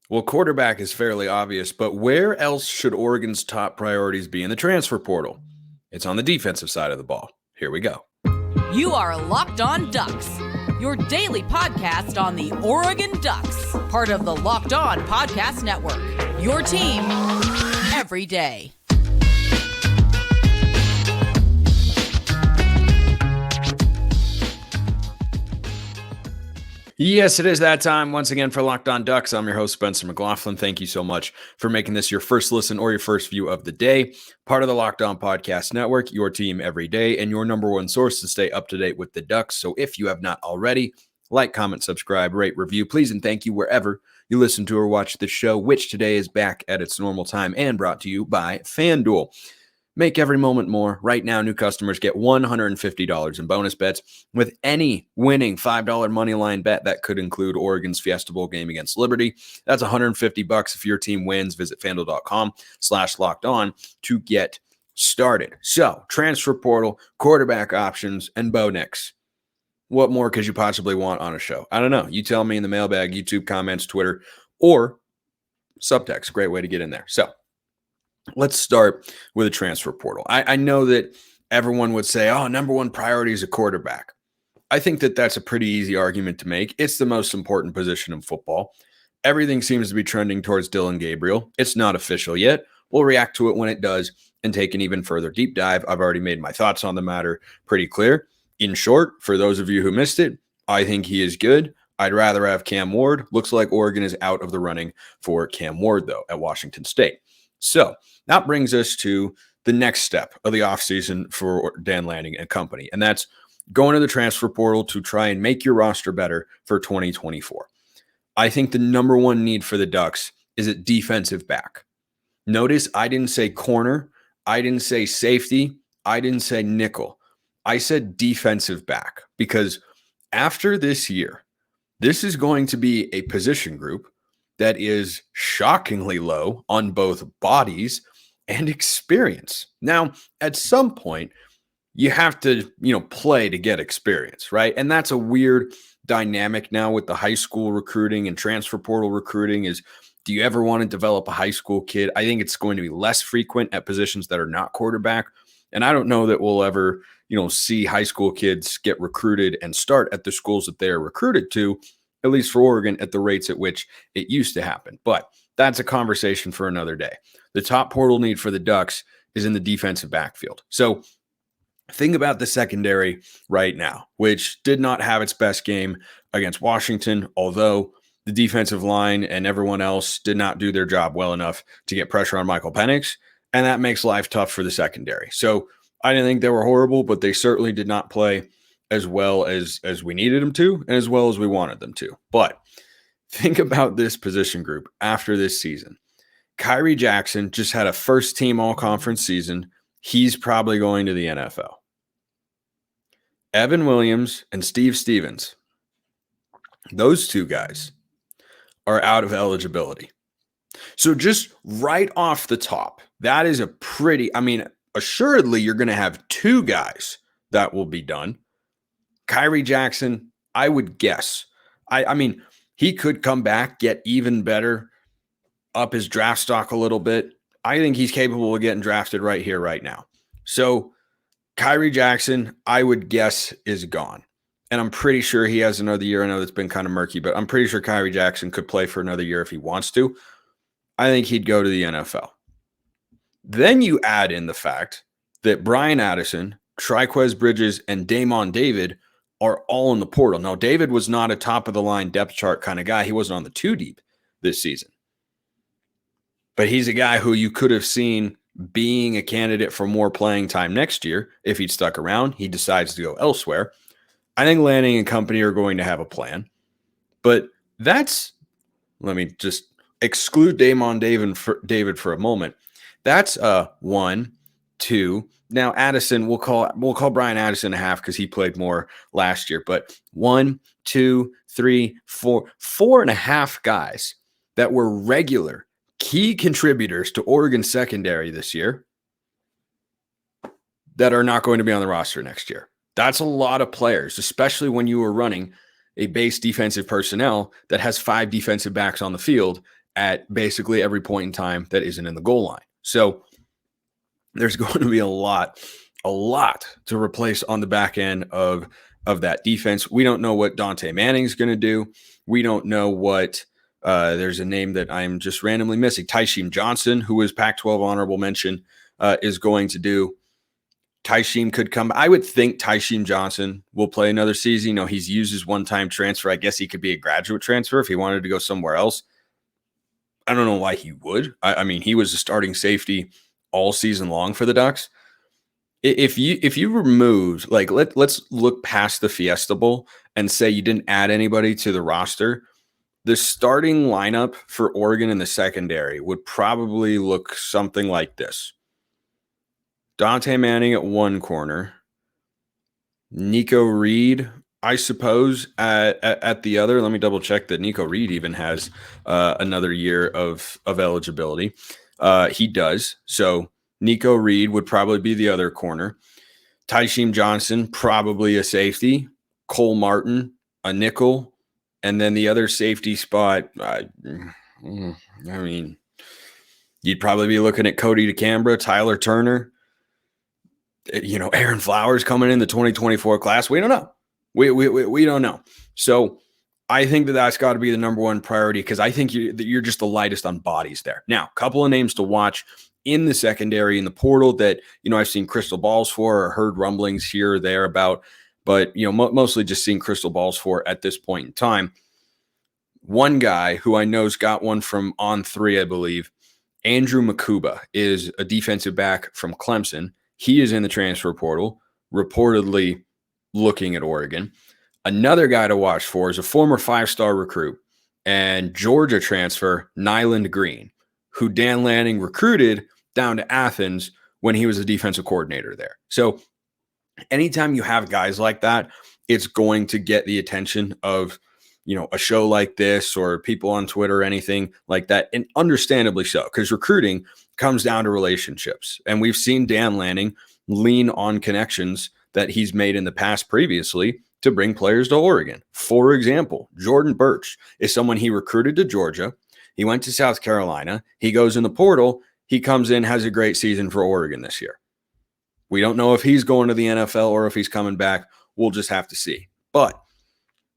Well, quarterback is fairly obvious, but where else should Oregon's top priorities be in the transfer portal? It's on the defensive side of the ball. Here we go. You are Locked On Ducks, your daily podcast on the Oregon Ducks, part of the Locked On Podcast Network, your team every day. Yes, it is that time once again for Locked On Ducks. I'm your host, Spencer McLaughlin. Thank you so much for making this your first listen or your first view of the day. Part of the Locked On Podcast Network, your team every day, and your number one source to stay up to date with the Ducks. So if you have not already, like, comment, subscribe, rate, review, please, and thank you wherever you listen to or watch the show, which today is back at its normal time and brought to you by FanDuel. Make every moment more. Right now, new customers get $150 in bonus bets with any winning $5 moneyline bet. That could include Oregon's Fiesta Bowl game against Liberty. That's $150 if your team wins. Visit FanDuel.com/lockedon to get started. So, transfer portal, quarterback options, and Bo Nix. What more could you possibly want on a show? I don't know. You tell me in the mailbag, YouTube comments, Twitter, or subtext. Great way to get in there. So, let's start with a transfer portal. I know that everyone would say, number one priority is a quarterback. I think that that's a pretty easy argument to make. It's the most important position in football. Everything seems to be trending towards Dillon Gabriel. It's not official yet. We'll react to it when it does and take an even further deep dive. I've already made my thoughts on the matter pretty clear. In short, for those of you who missed it, I think he is good. I'd rather have Cam Ward. Looks like Oregon is out of the running for Cam Ward, though, at Washington State. So that brings us to the next step of the offseason for Dan Lanning and company, and that's going to the transfer portal to try and make your roster better for 2024. I think the number one need for the Ducks is at defensive back. Notice I didn't say corner. I didn't say safety. I didn't say nickel. I said defensive back because after this year, this is going to be a position group that is shockingly low on both bodies and experience. Now, at some point, you have to, play to get experience, right? And that's a weird dynamic now with the high school recruiting and transfer portal recruiting is, do you ever want to develop a high school kid? I think it's going to be less frequent at positions that are not quarterback. And I don't know that we'll ever, see high school kids get recruited and start at the schools that they are recruited to, at least for Oregon, at the rates at which it used to happen. But that's a conversation for another day. The top portal need for the Ducks is in the defensive backfield. So think about the secondary right now, which did not have its best game against Washington, although the defensive line and everyone else did not do their job well enough to get pressure on Michael Penix, and that makes life tough for the secondary. So I didn't think they were horrible, but they certainly did not play as well as we needed them to and as well as we wanted them to. But think about this position group after this season. Kyrie Jackson just had a first-team all-conference season. He's probably going to the NFL. Evan Williams and Steve Stevens, those two guys are out of eligibility. So just right off the top, that is a pretty, assuredly you're going to have two guys that will be done. Kyrie Jackson, I would guess. I mean, he could come back, get even better, up his draft stock a little bit. I think he's capable of getting drafted right here, right now. So Kyrie Jackson, I would guess, is gone. And I'm pretty sure he has another year. I know that's been kind of murky, but I'm pretty sure Kyrie Jackson could play for another year if he wants to. I think he'd go to the NFL. Then you add in the fact that Brian Addison, Triquez Bridges, and Damon David are all in the portal. Now, David was not a top-of-the-line depth chart kind of guy. He wasn't on the 2 deep this season. But he's a guy who you could have seen being a candidate for more playing time next year if he'd stuck around. He decides to go elsewhere. I think Lanning and company are going to have a plan. But let me just exclude Damon David for a moment. That's 1, 2. Now, Addison, we'll call Brian Addison a half because he played more last year. But 1, 2, 3, 4, 4.5 guys that were regular key contributors to Oregon secondary this year that are not going to be on the roster next year. That's a lot of players, especially when you are running a base defensive personnel that has 5 defensive backs on the field at basically every point in time that isn't in the goal line. So there's going to be a lot to replace on the back end of that defense. We don't know what Dante Manning's going to do. We don't know what there's a name that I'm just randomly missing. Tyshim Johnson, who was Pac-12 honorable mention, is going to do. Tyshim could come. I would think Tyshim Johnson will play another season. You know, he's used his one-time transfer. I guess he could be a graduate transfer if he wanted to go somewhere else. I don't know why he would. I mean, he was a starting safety all season long for the Ducks. If you removed, like, let's look past the Fiesta Bowl and say you didn't add anybody to the roster, the starting lineup for Oregon in the secondary would probably look something like this. Dante Manning at one corner, Nico Reed, I suppose, at the other. Let me double check that Nico Reed even has another year of eligibility. He does. So Nico Reed would probably be the other corner. Tyshim Johnson, probably a safety. Cole Martin, a nickel. And then the other safety spot, I mean, you'd probably be looking at Cody DeCambra, Tyler Turner, you know, Aaron Flowers coming in the 2024 class. We don't know. We don't know. So I think that that's got to be the number one priority because I think you're just the lightest on bodies there. Now, a couple of names to watch in the secondary, in the portal that, you know, I've seen crystal balls for or heard rumblings here or there about, but, you know, mostly just seeing crystal balls for at this point in time. One guy who I know's got one from On3, I believe, Andrew Makuba, is a defensive back from Clemson. He is in the transfer portal, reportedly looking at Oregon. Another guy to watch for is a former five-star recruit and Georgia transfer, Nyland Green, who Dan Lanning recruited down to Athens when he was a defensive coordinator there. So anytime you have guys like that, it's going to get the attention of, you know, a show like this or people on Twitter or anything like that. And understandably so, because recruiting comes down to relationships. And we've seen Dan Lanning lean on connections that he's made in the past previously to bring players to Oregon. For example, Jordan Birch is someone he recruited to Georgia. He went to South Carolina. He goes in the portal. He comes in, has a great season for Oregon this year. We don't know if he's going to the NFL or if he's coming back. We'll just have to see. But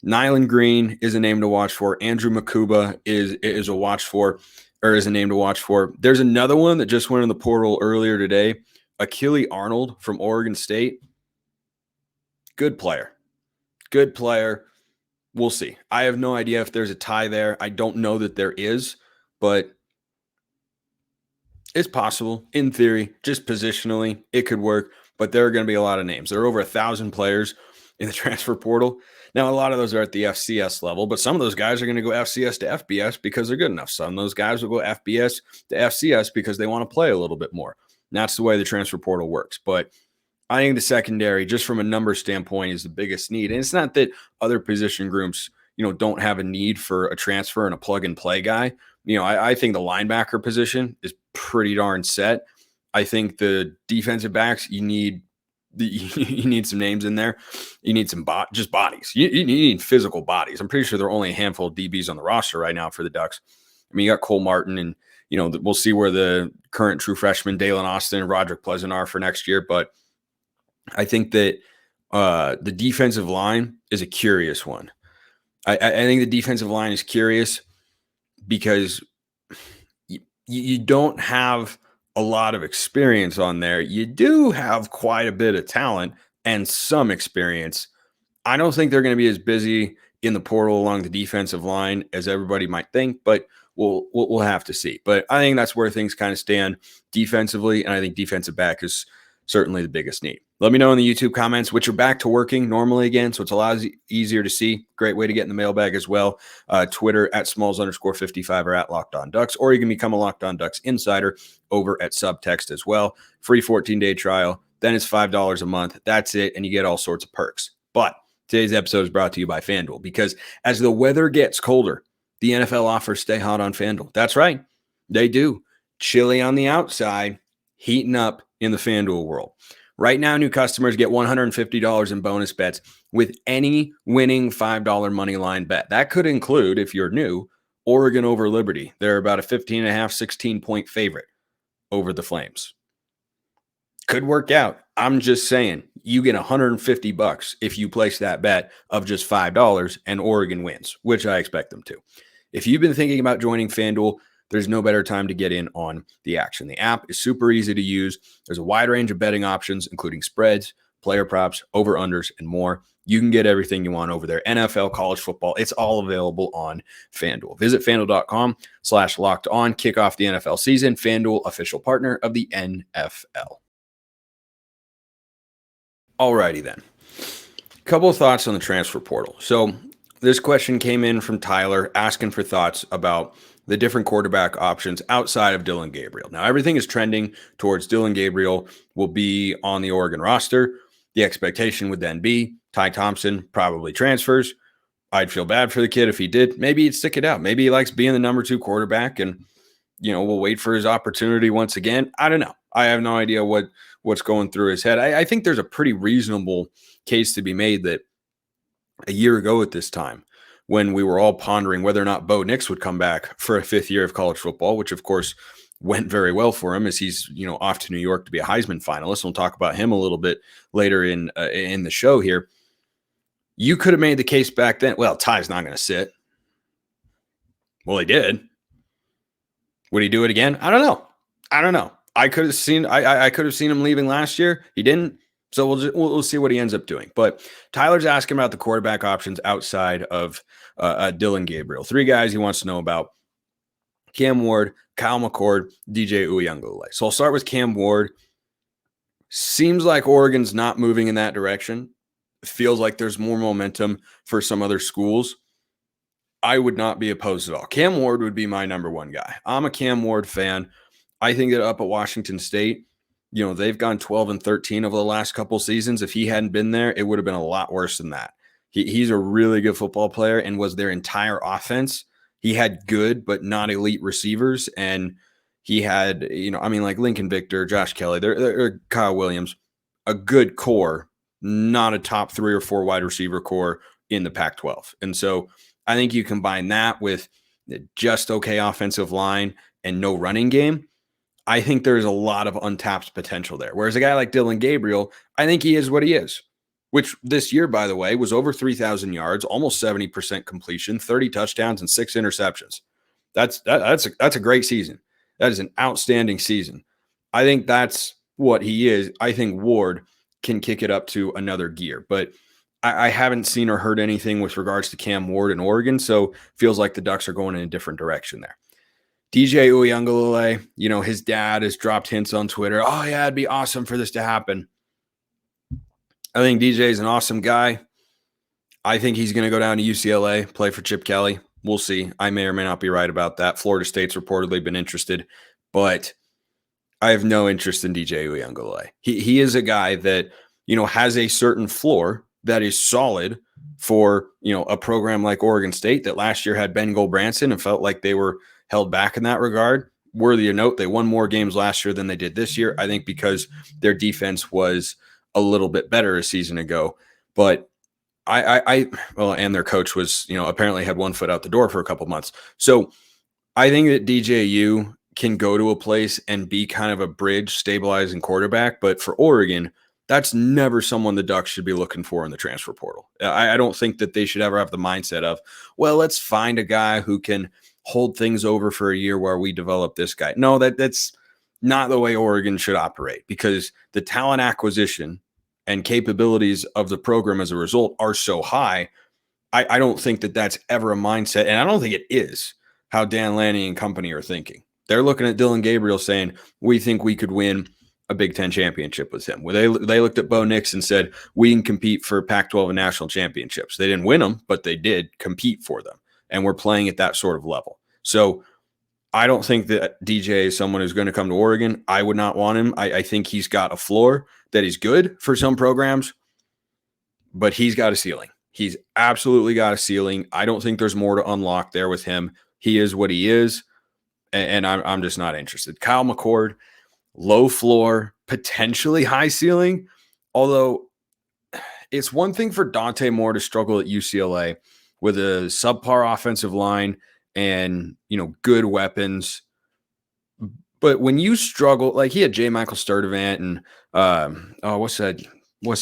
Nyland Green is a name to watch for. Andrew Makuba is a watch for, or is a name to watch for. There's another one that just went in the portal earlier today. Achille Arnold from Oregon State. Good player. Good player. We'll see. I have no idea if there's a tie there. I don't know that there is, but it's possible. In theory, just positionally, it could work, but there are going to be a lot of names. There are over 1,000 players in the transfer portal. Now, a lot of those are at the FCS level, but some of those guys are going to go FCS to FBS because they're good enough. Some of those guys will go FBS to FCS because they want to play a little bit more. And that's the way the transfer portal works. But I think the secondary, just from a number standpoint, is the biggest need. And it's not that other position groups, you know, don't have a need for a transfer and a plug-and-play guy. You know, I think the linebacker position is pretty darn set. I think the defensive backs, you need some names in there. You need some just bodies. You need physical bodies. I'm pretty sure there are only a handful of DBs on the roster right now for the Ducks. I mean, you got Cole Martin, and, you know, we'll see where the current true freshmen, Dalen Austin and Roderick Pleasant, are for next year. But I think that the defensive line is a curious one. I think the defensive line is curious because you don't have a lot of experience on there. You do have quite a bit of talent and some experience. I don't think they're going to be as busy in the portal along the defensive line as everybody might think, but we'll have to see. But I think that's where things kind of stand defensively, and I think defensive back is certainly the biggest need. Let me know in the YouTube comments, which are back to working normally again, so it's a lot easier to see. Great way to get in the mailbag as well. Twitter at Smalls_55 or at Locked On Ducks, or you can become a Locked On Ducks insider over at Subtext as well. Free 14-day trial. Then it's $5 a month. That's it, and you get all sorts of perks. But today's episode is brought to you by FanDuel, because as the weather gets colder, the NFL offers stay hot on FanDuel. That's right. They do. Chilly on the outside, heating up in the FanDuel world. Right now, new customers get $150 in bonus bets with any winning $5 money line bet. That could include, if you're new, Oregon over Liberty. They're about a 15.5, 16-point favorite over the Flames. Could work out. I'm just saying, you get $150 if you place that bet of just $5 and Oregon wins, which I expect them to. If you've been thinking about joining FanDuel, there's no better time to get in on the action. The app is super easy to use. There's a wide range of betting options, including spreads, player props, over-unders, and more. You can get everything you want over there. NFL, college football, it's all available on FanDuel. Visit FanDuel.com/locked-on. Kick off the NFL season. FanDuel, official partner of the NFL. Alrighty then. A couple of thoughts on the transfer portal. So this question came in from Tyler asking for thoughts about the different quarterback options outside of Dillon Gabriel. Now, everything is trending towards Dillon Gabriel will be on the Oregon roster. The expectation would then be Ty Thompson probably transfers. I'd feel bad for the kid if he did. Maybe he'd stick it out. Maybe he likes being the number 2 quarterback and, we'll wait for his opportunity once again. I don't know. I have no idea what's going through his head. I think there's a pretty reasonable case to be made that a year ago at this time, when we were all pondering whether or not Bo Nix would come back for a 5th year of college football, which of course went very well for him as he's, off to New York to be a Heisman finalist. We'll talk about him a little bit later in the show here. You could have made the case back then, well, Ty's not going to sit. Well, he did. Would he do it again? I don't know. I could have seen him leaving last year. He didn't. So we'll see what he ends up doing. But Tyler's asking about the quarterback options outside of Dillon Gabriel. 3 guys he wants to know about: Cam Ward, Kyle McCord, DJ Uiagalelei. So I'll start with Cam Ward. Seems like Oregon's not moving in that direction. Feels like there's more momentum for some other schools. I would not be opposed at all. Cam Ward would be my number 1 guy. I'm a Cam Ward fan. I think that up at Washington State, they've gone 12-13 over the last couple seasons. If he hadn't been there, it would have been a lot worse than that. He's a really good football player and was their entire offense. He had good but not elite receivers, and he had, like Lincoln Victor, Josh Kelly, they're Kyle Williams, a good core, not a top 3 or 4 wide receiver core in the Pac-12. And so I think you combine that with just okay offensive line and no running game. I think there's a lot of untapped potential there. Whereas a guy like Dillon Gabriel, I think he is what he is, which this year, by the way, was over 3,000 yards, almost 70% completion, 30 touchdowns, and 6 interceptions. That's a great season. That is an outstanding season. I think that's what he is. I think Ward can kick it up to another gear, but I haven't seen or heard anything with regards to Cam Ward in Oregon, so feels like the Ducks are going in a different direction there. DJ Uiagalelei, his dad has dropped hints on Twitter. Oh, yeah, it'd be awesome for this to happen. I think DJ is an awesome guy. I think he's going to go down to UCLA, play for Chip Kelly. We'll see. I may or may not be right about that. Florida State's reportedly been interested, but I have no interest in DJ Uiagalelei. He is a guy that, has a certain floor that is solid for, a program like Oregon State that last year had Ben Gulbranson and felt like they were held back in that regard. Worthy of note, they won more games last year than they did this year, I think because their defense was a little bit better a season ago. But and their coach was, apparently had one foot out the door for a couple months. So I think that DJU can go to a place and be kind of a bridge stabilizing quarterback. But for Oregon, that's never someone the Ducks should be looking for in the transfer portal. I don't think that they should ever have the mindset of, well, let's find a guy who can hold things over for a year while we develop this guy. No, that's not the way Oregon should operate, because the talent acquisition and capabilities of the program as a result are so high. I don't think that that's ever a mindset, and I don't think it is how Dan Lanning and company are thinking. They're looking at Dillon Gabriel saying, we think we could win a Big Ten championship with him. Well, they looked at Bo Nix and said, we can compete for Pac-12 and national championships. They didn't win them, but they did compete for them. And we're playing at that sort of level. So I don't think that DJ is someone who's going to come to Oregon. I would not want him. I think he's got a floor that is good for some programs, but he's got a ceiling. He's absolutely got a ceiling. I don't think there's more to unlock there with him. He is what he is, and I'm just not interested. Kyle McCord, low floor, potentially high ceiling, although it's one thing for Dante Moore to struggle at UCLA with a subpar offensive line and, good weapons. But when you struggle, like he had J. Michael Sturdivant and what's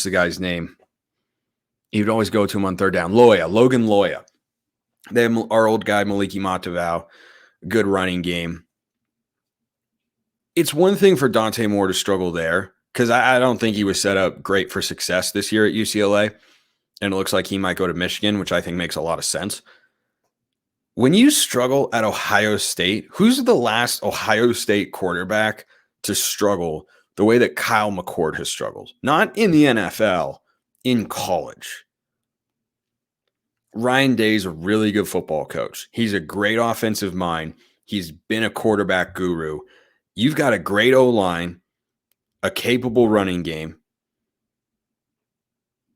the guy's name? He would always go to him on third down. Logan Loya. They have our old guy, Maliki Matavao, good running game. It's one thing for Dante Moore to struggle there because I don't think he was set up great for success this year at UCLA. And it looks like he might go to Michigan, which I think makes a lot of sense. When you struggle at Ohio State, who's the last Ohio State quarterback to struggle the way that Kyle McCord has struggled? Not in the NFL, in college. Ryan Day's a really good football coach. He's a great offensive mind. He's been a quarterback guru. You've got a great O-line, a capable running game,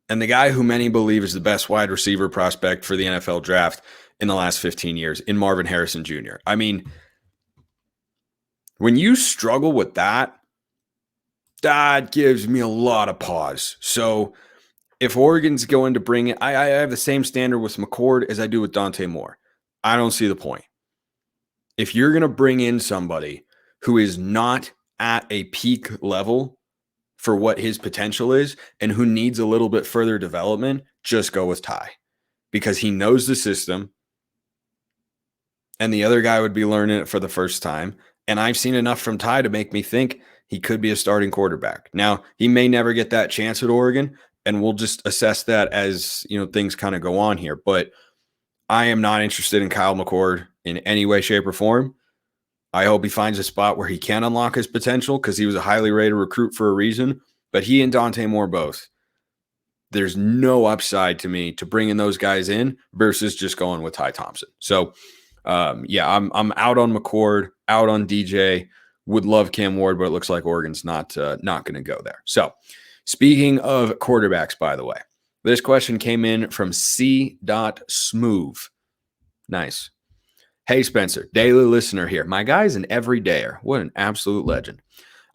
and the guy who many believe is the best wide receiver prospect for the NFL draft in the last 15 years in Marvin Harrison Jr. I mean, when you struggle with that, that gives me a lot of pause. So if Oregon's going to bring it, I have the same standard with McCord as I do with Dante Moore. I don't see the point. If you're going to bring in somebody who is not at a peak level for what his potential is and who needs a little bit further development, just go with Ty because he knows the system and the other guy would be learning it for the first time. And I've seen enough from Ty to make me think he could be a starting quarterback. Now, he may never get that chance at Oregon, and we'll just assess that as, things kind of go on here. But I am not interested in Kyle McCord in any way, shape, or form. I hope he finds a spot where he can unlock his potential because he was a highly rated recruit for a reason. But he and Dante Moore both. There's no upside to me to bringing those guys in versus just going with Ty Thompson. So, I'm out on McCord, out on DJ. Would love Cam Ward, but it looks like Oregon's not going to go there. So, speaking of quarterbacks, by the way, this question came in from C.Smooth. Nice. Hey, Spencer, daily listener here. My guy's an everydayer. What an absolute legend.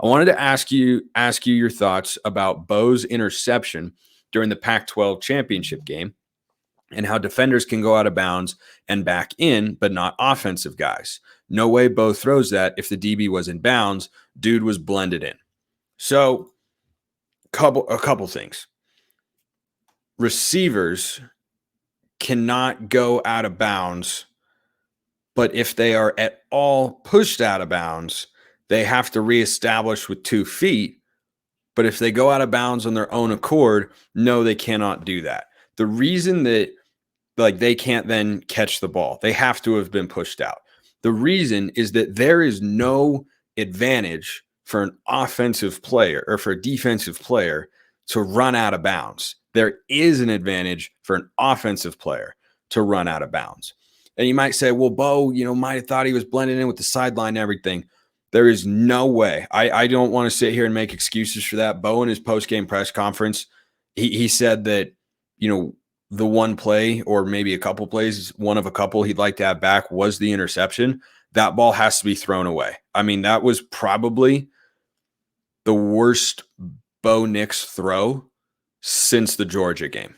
I wanted to ask you your thoughts about Bo's interception during the Pac-12 Championship Game and how defenders can go out of bounds and back in, but not offensive guys. No way Bo throws that if the DB was in bounds. Dude was blended in. So, a couple things. Receivers cannot go out of bounds, but if they are at all pushed out of bounds, they have to reestablish with 2 feet. But if they go out of bounds on their own accord, no, they cannot do that. The reason that they can't then catch the ball, they have to have been pushed out. The reason is that there is no advantage for an offensive player or for a defensive player to run out of bounds. There is an advantage for an offensive player to run out of bounds. And you might say, well, Bo, might have thought he was blending in with the sideline and everything. There is no way. I don't want to sit here and make excuses for that. Bo in his post-game press conference, he said that, the one play or maybe a couple plays, one of a couple he'd like to have back was the interception. That ball has to be thrown away. I mean, that was probably the worst Bo Nix throw since the Georgia game,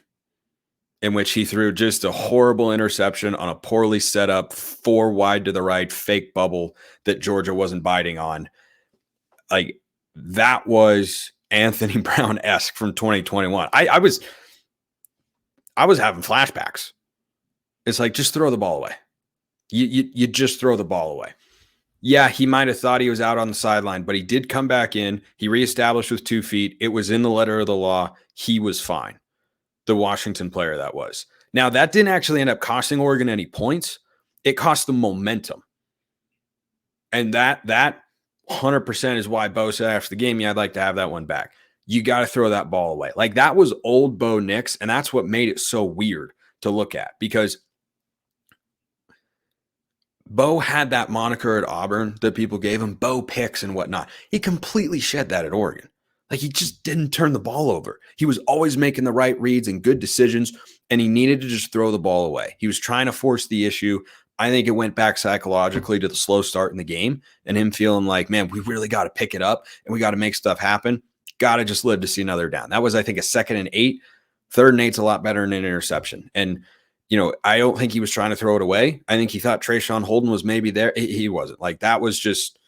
in which he threw just a horrible interception on a poorly set up 4 wide to the right fake bubble that Georgia wasn't biting on. Like, that was Anthony Brown-esque from 2021. I was having flashbacks. It's like, just throw the ball away. You just throw the ball away. Yeah, he might have thought he was out on the sideline, but he did come back in. He reestablished with 2 feet. It was in the letter of the law. He was fine. The Washington player that was. Now, that didn't actually end up costing Oregon any points. It cost them momentum. And that 100% is why Bo said after the game, I'd like to have that one back. You got to throw that ball away. Like, that was old Bo Nix, and that's what made it so weird to look at, because Bo had that moniker at Auburn that people gave him, Bo Picks and whatnot. He completely shed that at Oregon. Like, he just didn't turn the ball over. He was always making the right reads and good decisions, and he needed to just throw the ball away. He was trying to force the issue. I think it went back psychologically to the slow start in the game and him feeling like, man, we really got to pick it up and we got to make stuff happen. Got to just live to see another down. That was, I think, a 2nd and 8. 3rd and 8's a lot better than an interception. And I don't think he was trying to throw it away. I think he thought Trayshawn Holden was maybe there. He wasn't. Like, that's just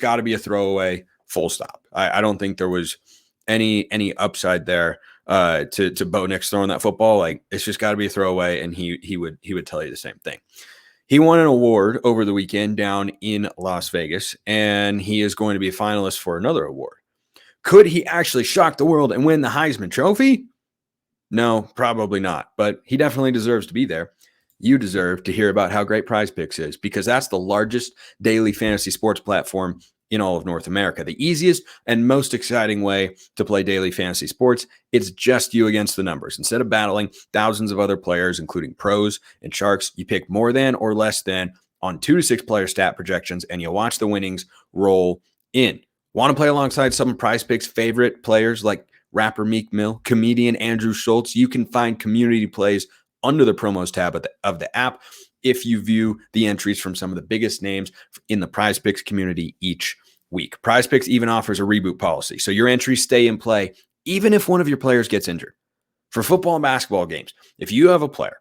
got to be a throwaway, full stop. I don't think there was any upside there to Bo Nix throwing that football. Like, it's just got to be a throwaway, and he would tell you the same thing. He won an award over the weekend down in Las Vegas, and he is going to be a finalist for another award. Could he actually shock the world and win the Heisman Trophy? No, probably not, but he definitely deserves to be there. You deserve to hear about how great PrizePicks is, because that's the largest daily fantasy sports platform in all of North America. The easiest and most exciting way to play daily fantasy sports. It's just you against the numbers. Instead of battling thousands of other players, including pros and sharks, you pick more than or less than on 2 to 6 player stat projections, and you watch the winnings roll in. Want to play alongside some of PrizePicks' favorite players like rapper Meek Mill, comedian Andrew Schultz? You can find community plays under the promos tab of the app if you view the entries from some of the biggest names in the PrizePicks community each week. PrizePicks even offers a reboot policy, so your entries stay in play even if one of your players gets injured. For football and basketball games, if you have a player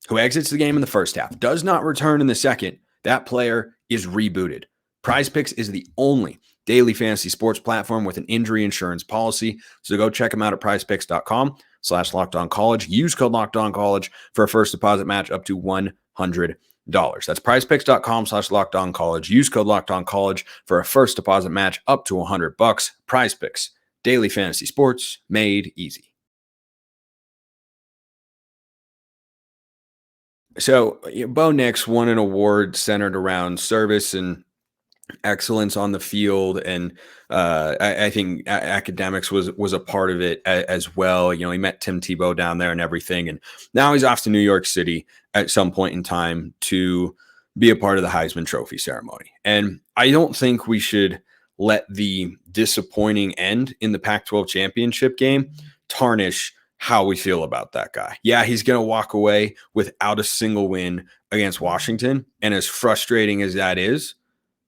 who exits the game in the first half, does not return in the second, that player is rebooted. PrizePicks is the only daily fantasy sports platform with an injury insurance policy. So go check them out at prizepicks.com/lockedoncollege. Use code lockedoncollege for a first deposit match up to $100. That's prizepicks.com/lockedoncollege. Use code lockedoncollege for a first deposit match up to $100. PrizePicks, daily fantasy sports made easy. So Bo Nix won an award centered around service and excellence on the field, and I think academics was a part of it as well. He met Tim Tebow down there and everything, and now he's off to New York City at some point in time to be a part of the Heisman Trophy ceremony. And I don't think we should let the disappointing end in the Pac-12 Championship game tarnish how we feel about that guy. Yeah, he's going to walk away without a single win against Washington, and as frustrating as that is,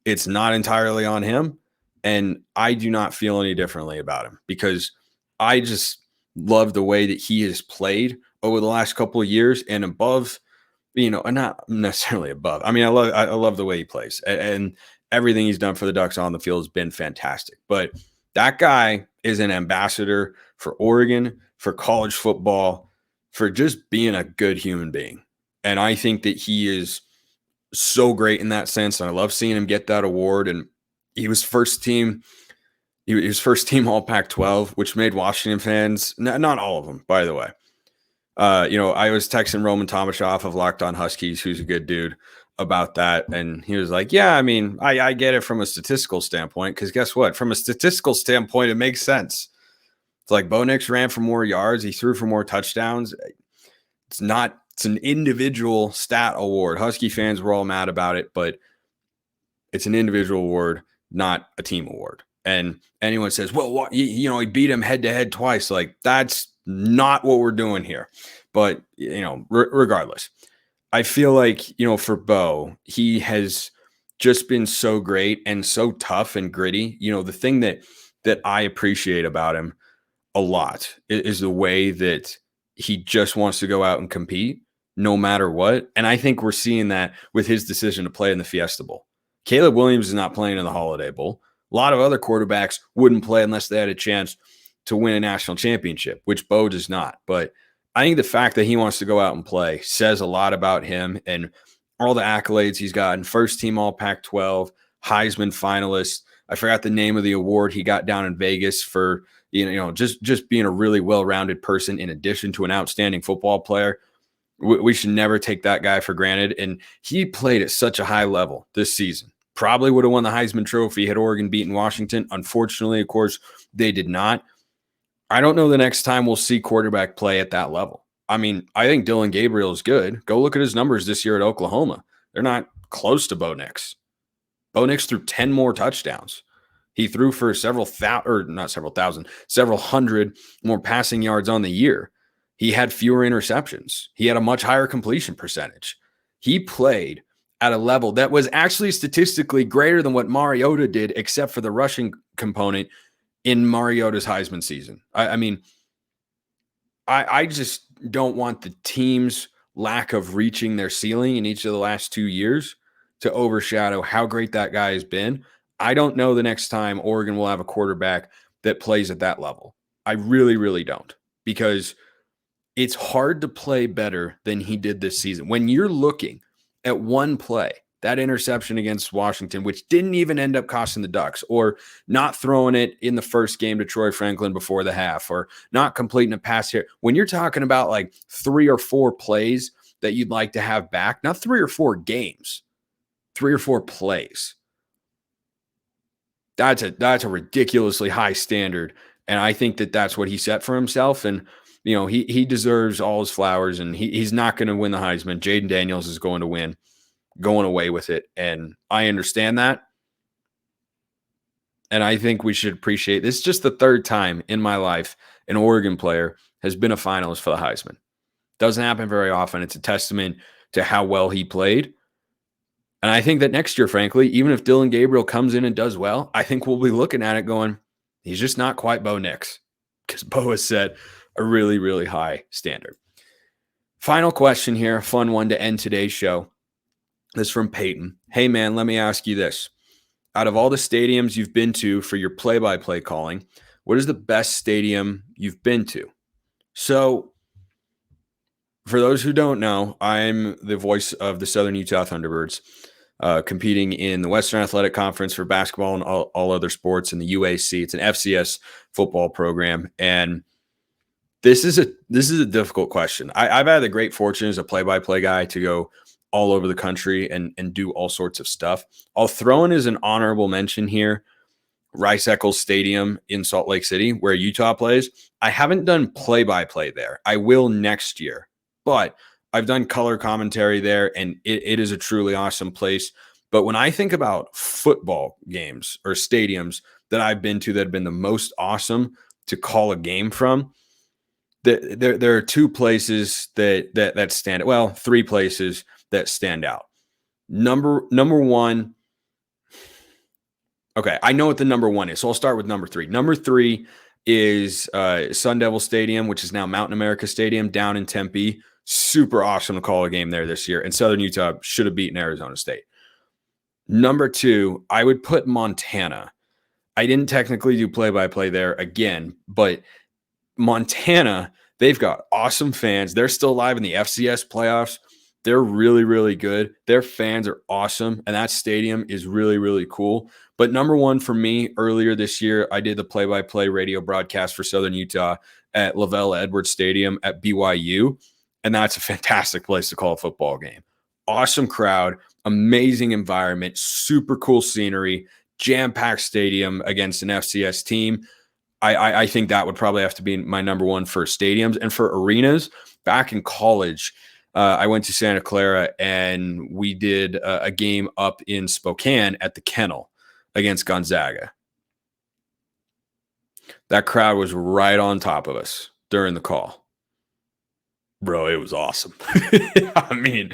it's not entirely on him, and I do not feel any differently about him, because I just love the way that he has played over the last couple of years, and above, not necessarily above. I mean, I love the way he plays, and everything he's done for the Ducks on the field has been fantastic. But that guy is an ambassador for Oregon, for college football, for just being a good human being, and I think that he is so great in that sense. And I love seeing him get that award. And he was first team all Pac-12, which made Washington fans, not all of them, by the way. I was texting Roman Tomashoff of Locked On Huskies, who's a good dude, about that. And he was like, yeah, I mean, I get it from a statistical standpoint, because guess what? From a statistical standpoint, it makes sense. It's like Bo Nix ran for more yards. He threw for more touchdowns. It's an individual stat award. Husky fans were all mad about it, but it's an individual award, not a team award. And anyone says, well, he beat him head to head twice. Like, that's not what we're doing here. But, regardless, I feel like, for Bo, he has just been so great and so tough and gritty. The thing that I appreciate about him a lot is the way that he just wants to go out and compete no matter what. And I think we're seeing that with his decision to play in the Fiesta Bowl. Caleb Williams is not playing in the Holiday Bowl. A lot of other quarterbacks wouldn't play unless they had a chance to win a national championship, which Bo does not. But I think the fact that he wants to go out and play says a lot about him and all the accolades he's gotten. First team all Pac-12, Heisman finalist. I forgot the name of the award he got down in Vegas for, just being a really well-rounded person in addition to an outstanding football player. We should never take that guy for granted. And he played at such a high level this season. Probably would have won the Heisman Trophy had Oregon beaten Washington. Unfortunately, of course, they did not. I don't know the next time we'll see quarterback play at that level. I mean, I think Dillon Gabriel is good. Go look at his numbers this year at Oklahoma. They're not close to Bo Nix. Bo Nix threw 10 more touchdowns. He threw for several hundred more passing yards on the year. He had fewer interceptions. He had a much higher completion percentage. He played at a level that was actually statistically greater than what Mariota did, except for the rushing component in Mariota's Heisman season. I just don't want the teams lack of reaching their ceiling in each of the last 2 years to overshadow how great that guy has been. I don't know the next time Oregon will have a quarterback that plays at that level. I really, really don't, because it's hard to play better than he did this season. When you're looking at one play, that interception against Washington, which didn't even end up costing the Ducks, or not throwing it in the first game to Troy Franklin before the half, or not completing a pass here. When you're talking about like 3 or 4 plays that you'd like to have back, not 3 or 4 games, 3 or 4 plays. That's a ridiculously high standard. And I think that that's what he set for himself. And, you know, he deserves all his flowers, and he's not going to win the Heisman. Jaden Daniels is going to win, going away with it. And I understand that. And I think we should appreciate this. Is just the 3rd time in my life an Oregon player has been a finalist for the Heisman. Doesn't happen very often. It's a testament to how well he played. And I think that next year, frankly, even if Dillon Gabriel comes in and does well, I think we'll be looking at it going, he's just not quite Bo Nix, because Bo has set a really, really high standard. Final question here, a fun one to end today's show. This is from Peyton. Hey, man, let me ask you this. Out of all the stadiums you've been to for your play-by-play calling, what is the best stadium you've been to? So, for those who don't know, I'm the voice of the Southern Utah Thunderbirds, competing in the Western Athletic Conference for basketball and all other sports in the UAC. It's an FCS football program. And this is a difficult question. I've had the great fortune as a play-by-play guy to go all over the country and do all sorts of stuff. I'll throw in as an honorable mention here, Rice-Eccles Stadium in Salt Lake City, where Utah plays. I haven't done play-by-play there. I will next year, but I've done color commentary there, and it is a truly awesome place. But when I think about football games or stadiums that I've been to that have been the most awesome to call a game from, there are 2 places that stand out. Well, 3 places that stand out. Number 1. Okay, I know what the number 1 is, so I'll start with number 3. Number 3 is Sun Devil Stadium, which is now Mountain America Stadium down in Tempe. Super awesome to call a game there this year. And Southern Utah should have beaten Arizona State. Number 2, I would put Montana. I didn't technically do play-by-play there again, but Montana, they've got awesome fans. They're still live in the FCS playoffs. They're really, really good. Their fans are awesome, and that stadium is really, really cool. But number 1 for me, earlier this year, I did the play-by-play radio broadcast for Southern Utah at Lavelle Edwards Stadium at BYU. And that's a fantastic place to call a football game. Awesome crowd, amazing environment, super cool scenery, jam-packed stadium against an FCS team. I think that would probably have to be my number 1 for stadiums. And for arenas, back in college, I went to Santa Clara, and we did a game up in Spokane at the Kennel against Gonzaga. That crowd was right on top of us during the call. Bro, it was awesome. I mean,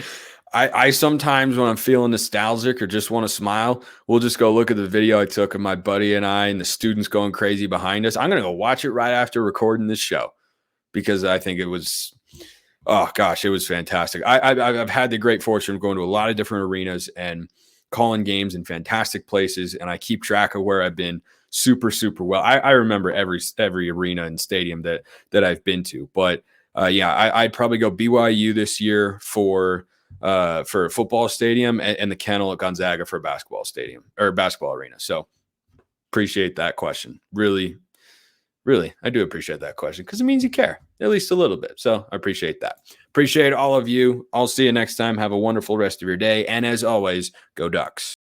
I sometimes when I'm feeling nostalgic or just want to smile, we'll just go look at the video I took of my buddy and I and the students going crazy behind us. I'm going to go watch it right after recording this show, because I think it was, oh gosh, it was fantastic. I've had the great fortune of going to a lot of different arenas and calling games in fantastic places, and I keep track of where I've been super, super well. I remember every arena and stadium that I've been to, but I'd probably go BYU this year for a football stadium, and the Kennel at Gonzaga for a basketball stadium or basketball arena. So appreciate that question. Really, really, I do appreciate that question, because it means you care at least a little bit. So I appreciate that. Appreciate all of you. I'll see you next time. Have a wonderful rest of your day. And as always, go Ducks.